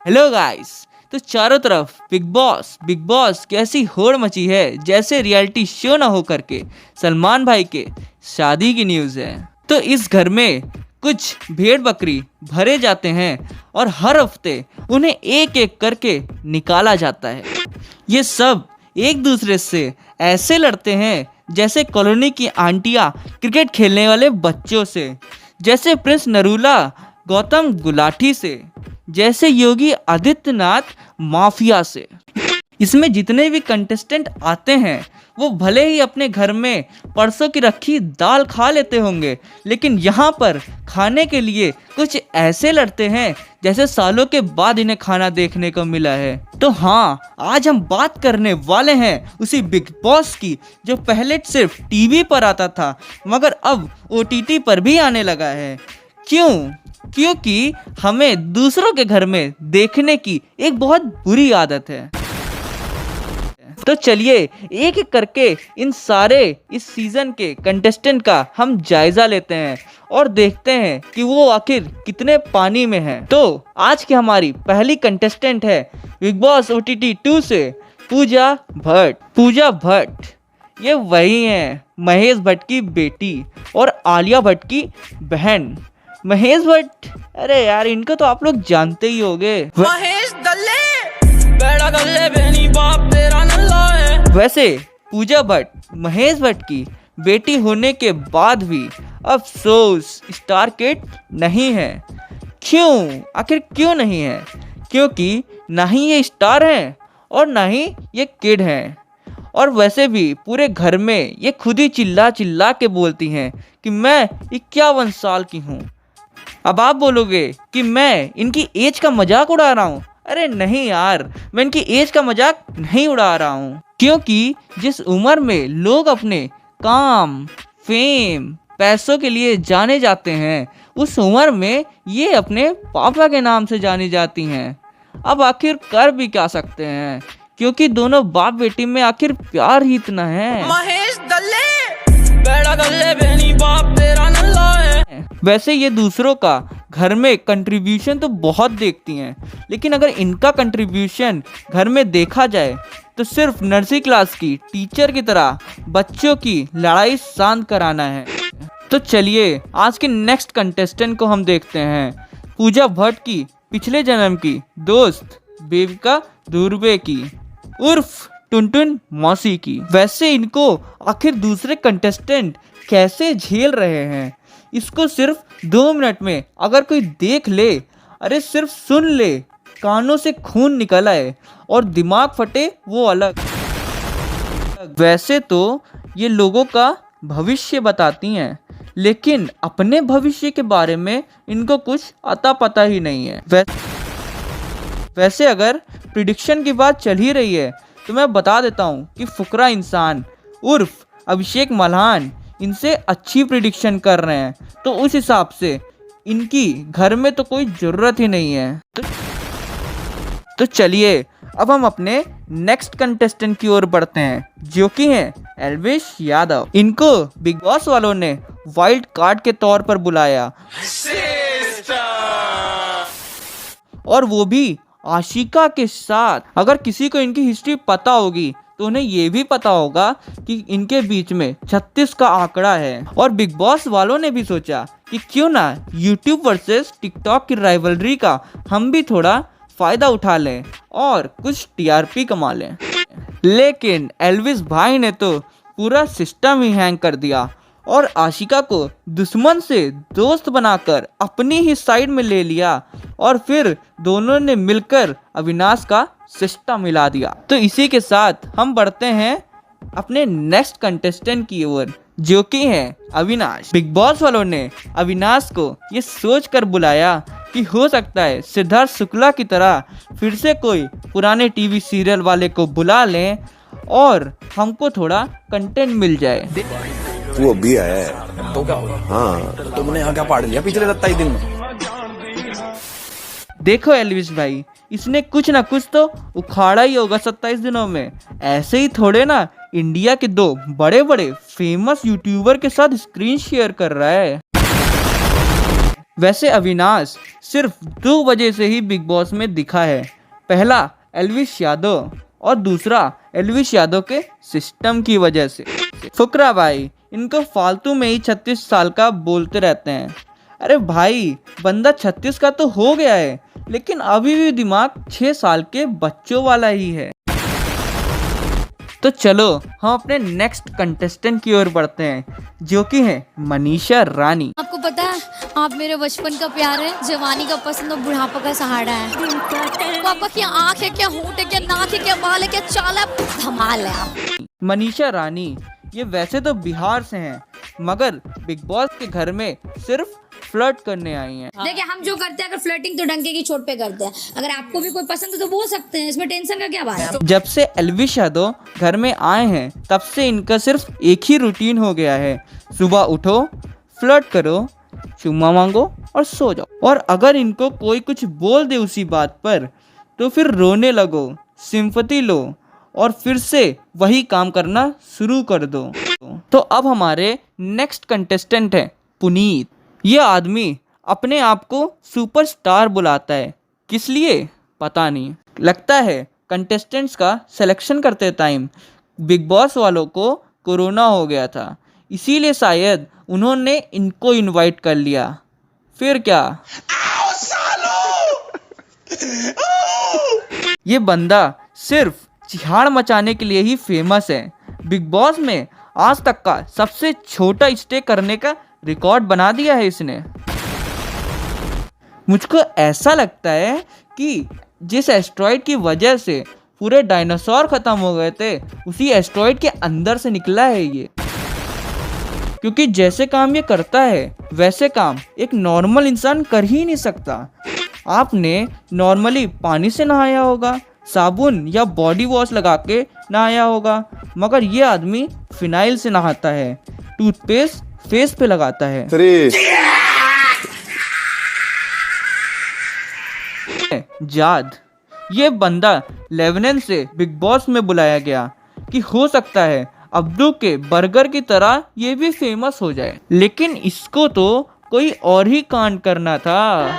Hello guys. तो चारों तरफ बिग बॉस की ऐसी होड़ मची है जैसे रियलिटी शो ना हो करके सलमान भाई के शादी की न्यूज़ है। तो इस घर में कुछ भेड़ बकरी भरे जाते हैं और हर हफ्ते उन्हें एक एक करके निकाला जाता है। ये सब एक दूसरे से ऐसे लड़ते हैं जैसे कॉलोनी की आंटियां क्रिकेट खेलने वाले बच्चों से, जैसे प्रिंस नरूला गौतम गुलाटी से, जैसे योगी आदित्यनाथ माफिया से। इसमें जितने भी कंटेस्टेंट आते हैं वो भले ही अपने घर में परसों की रखी दाल खा लेते होंगे, लेकिन यहाँ पर खाने के लिए कुछ ऐसे लड़ते हैं जैसे सालों के बाद इन्हें खाना देखने को मिला है। तो हाँ, आज हम बात करने वाले हैं उसी बिग बॉस की जो पहले सिर्फ टीवी पर आता था मगर अब OTT पर भी आने लगा है। क्योंकि हमें दूसरों के घर में देखने की एक बहुत बुरी आदत है। तो चलिए एक एक करके इन सारे इस सीजन के कंटेस्टेंट का हम जायजा लेते हैं और देखते हैं कि वो आखिर कितने पानी में हैं। तो आज की हमारी पहली कंटेस्टेंट है बिग बॉस OTT 2 से पूजा भट्ट। ये वही हैं महेश भट्ट की बेटी और आलिया भट्ट की बहन। महेश भट्ट, अरे यार इनको तो आप लोग जानते ही होंगे। महेश दल्ले बेड़ा गल्ले बहनी बाप तेरा नल्ला है। वैसे पूजा भट्ट महेश भट्ट की बेटी होने के बाद भी अफसोस स्टार किड नहीं है। आखिर क्यों नहीं है? क्योंकि ना ही ये स्टार हैं और ना ही ये किड हैं। और वैसे भी पूरे घर में ये खुद ही चिल्ला के बोलती हैं कि मैं 51 साल की हूँ। अब आप बोलोगे कि मैं इनकी एज का मजाक उड़ा रहा हूँ। अरे नहीं यार, मैं इनकी एज का मजाक नहीं उड़ा रहा हूँ, क्योंकि जिस उम्र में लोग अपने काम, फेम, पैसों के लिए जाने जाते हैं उस उम्र में ये अपने पापा के नाम से जानी जाती हैं। अब आखिर कर भी क्या सकते हैं, क्योंकि दोनों बाप बेटी में आखिर प्यार ही इतना है। महेश दल्ले बेड़ा गल्ले बहनी बाप तेरा नल्ला है। वैसे ये दूसरों का घर में कंट्रीब्यूशन तो बहुत देखती हैं, लेकिन अगर इनका कंट्रीब्यूशन घर में देखा जाए तो सिर्फ नर्सरी क्लास की टीचर की तरह बच्चों की लड़ाई शांत कराना है। तो चलिए आज के नेक्स्ट कंटेस्टेंट को हम देखते हैं पूजा भट्ट की पिछले जन्म की दोस्त बेबिका दुर्बे की उर्फ टुनटुन मौसी की। वैसे इनको आखिर दूसरे कंटेस्टेंट कैसे झेल रहे हैं, इसको सिर्फ 2 मिनट में अगर कोई देख ले, अरे सिर्फ सुन ले, कानों से खून निकल आए और दिमाग फटे वो अलग। वैसे तो ये लोगों का भविष्य बताती हैं, लेकिन अपने भविष्य के बारे में इनको कुछ अता पता ही नहीं है। वैसे अगर प्रिडिक्शन की बात चल ही रही है तो मैं बता देता हूँ कि फुकरा इंसान उर्फ अभिषेक मल्हान इनसे अच्छी प्रिडिक्शन कर रहे हैं, तो उस हिसाब से इनकी घर में तो कोई ज़रूरत ही नहीं है। तो चलिए अब हम अपने नेक्स्ट कंटेस्टेंट की ओर बढ़ते हैं जो कि हैं एल्विश यादव। इनको बिग बॉस वालों ने वाइल्ड कार्ड के तौर पर बुलाया और वो भी आशिका के साथ। अगर किसी को इनकी हिस्ट्री पता होगी तो उन्हें ये भी पता होगा कि इनके बीच में 36 का आंकड़ा है। और बिग बॉस वालों ने भी सोचा कि क्यों ना YouTube वर्सेस TikTok की राइवलरी का हम भी थोड़ा फायदा उठा लें और कुछ TRP कमा लें। लेकिन एल्विस भाई ने तो पूरा सिस्टम ही हैंग कर दिया और आशिका को दुश्मन से दोस्त बनाकर अपनी ही साइड में ले लिया और फिर दोनों ने मिलकर अविनाश का सिस्टम मिला दिया। तो इसी के साथ हम बढ़ते हैं अपने नेक्स्ट कंटेस्टेंट की ओर जो कि हैं अविनाश। बिग बॉस वालों ने अविनाश को ये सोचकर बुलाया कि हो सकता है सिद्धार्थ शुक्ला की तरह फिर से कोई पुराने टीवी सीरियल वाले को बुला लें और हमको थोड़ा कंटेंट मिल जाए। वो अभी आया है तो क्या होगा? हाँ तुमने यहाँ क्या पाड़ लिया पिछले 27 दिन में? देखो एल्विस भाई, इसने कुछ ना कुछ तो उखाड़ा ही होगा 27 दिनों में। ऐसे ही थोड़े ना इंडिया के 2 बड़े बड़े फेमस यूट्यूबर के साथ स्क्रीन शेयर कर रहा है। वैसे अविनाश सिर्फ 2 वजह से ही बिग बॉस में दिखा है। पहला एल्विश यादव और दूसरा एल्विश यादव के सिस्टम की वजह से। फुकरा भाई इनको फालतू में ही 36 साल का बोलते रहते हैं। अरे भाई बंदा 36 का तो हो गया है, लेकिन अभी भी दिमाग 6 साल के बच्चों वाला ही है। तो चलो हम अपने नेक्स्ट कंटेस्टेंट की ओर बढ़ते हैं, जो कि है मनीषा रानी। आपको पता है आप मेरे बचपन का प्यार है, जवानी का पसंद और बुढ़ापा का सहारा है। पापा क्या आँख है, क्या होंठ है, क्या नाक है, क्या बाल है, क्या चाल है, धमाल है आप। मनीषा रानी ये वैसे तो बिहार से हैं, मगर बिग बॉस के घर में सिर्फ फ्लर्ट करने आई हैं। देखिए हम जो करते हैं, अगर फ्लर्टिंग तो डंके की चोट पे करते हैं। अगर आपको भी कोई पसंद है तो बोल सकते हैं, इसमें टेंशन का क्या बात है। जब से एल्विश यादव घर में आए हैं तब से इनका सिर्फ एक ही रूटीन हो गया है, सुबह उठो, फ्लर्ट करो, चुम्मा मांगो और सो जाओ। और अगर इनको कोई कुछ बोल दे उसी बात पर तो फिर रोने लगो, सिंपैथी लो और फिर से वही काम करना शुरू कर दो। तो अब हमारे नेक्स्ट कंटेस्टेंट है पुनीत। ये आदमी अपने आप को सुपरस्टार बुलाता है, किस लिए पता नहीं। लगता है कंटेस्टेंट्स का सिलेक्शन करते टाइम बिग बॉस वालों को कोरोना हो गया था, इसीलिए शायद उन्होंने इनको इनवाइट कर लिया। फिर क्या ये बंदा सिर्फ चिहाड़ मचाने के लिए ही फेमस है। बिग बॉस में आज तक का सबसे छोटा स्टे करने का रिकॉर्ड बना दिया है इसने। मुझको ऐसा लगता है कि जिस एस्ट्रॉइड की वजह से पूरे डायनासोर खत्म हो गए थे, उसी एस्ट्रॉइड के अंदर से निकला है ये। क्योंकि जैसे काम ये करता है वैसे काम एक नॉर्मल इंसान कर ही नहीं सकता। आपने नॉर्मली पानी से नहाया होगा, साबुन या बॉडी वॉश लगा के नहाया होगा, मगर ये आदमी फिनाइल से नहाता है, टूथपेस्ट फेस पे लगाता है। जाद ये बंदा लेबनान से बिग बॉस में बुलाया गया कि हो सकता है अब्दू के बर्गर की तरह ये भी फेमस हो जाए, लेकिन इसको तो कोई और ही कांड करना था।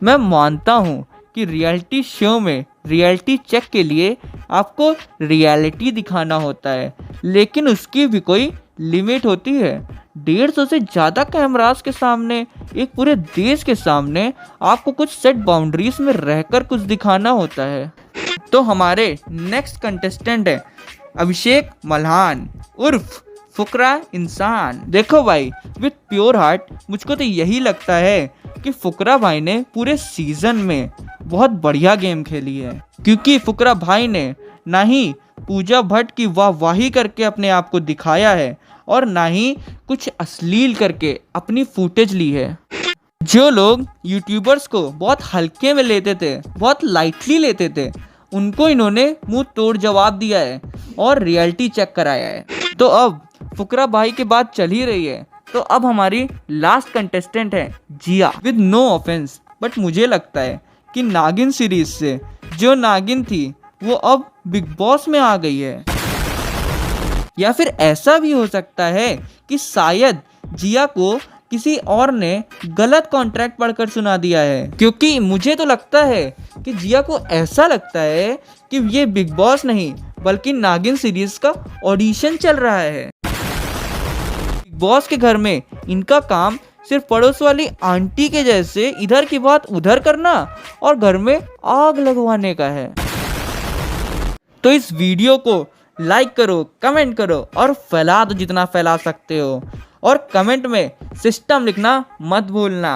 मैं मानता हूँ कि रियलिटी शो में रियलिटी चेक के लिए आपको रियलिटी दिखाना होता है, लेकिन उसकी भी कोई लिमिट होती है। 150 से ज़्यादा कैमरास के सामने, एक पूरे देश के सामने आपको कुछ सेट बाउंड्रीज में रहकर कुछ दिखाना होता है। तो हमारे नेक्स्ट कंटेस्टेंट है अभिषेक मल्हान उर्फ फुकरा इंसान। देखो भाई विथ प्योर हार्ट मुझको तो यही लगता है कि फुकरा भाई ने पूरे सीजन में बहुत बढ़िया गेम खेली है, क्योंकि फुकरा भाई ने ना ही पूजा भट्ट की वाहवाही करके अपने आप को दिखाया है और ना ही कुछ अश्लील करके अपनी फुटेज ली है। जो लोग यूट्यूबर्स को बहुत हल्के में लेते थे, बहुत लाइटली लेते थे, उनको इन्होंने मुंह तोड़ जवाब दिया है और रियलिटी चेक कराया है। तो अब फुकरा भाई की बात चल ही रही है, तो अब हमारी लास्ट कंटेस्टेंट है जिया। विद नो ऑफेंस, बट मुझे लगता है कि नागिन सीरीज से जो नागिन थी वो अब बिग बॉस में आ गई है। या फिर ऐसा भी हो सकता है कि शायद जिया को किसी और ने गलत कॉन्ट्रैक्ट पढ़कर सुना दिया है, क्योंकि मुझे तो लगता है कि जिया को ऐसा लगता है कि ये बिग बॉस नहीं बल्कि नागिन सीरीज का ऑडिशन चल रहा है। बिग बॉस के घर में इनका काम सिर्फ पड़ोस वाली आंटी के जैसे इधर की बात उधर करना और घर में आग लगवाने का है। तो इस वीडियो को लाइक करो, कमेंट करो और फैला दो जितना फैला सकते हो, और कमेंट में सिस्टम लिखना मत भूलना।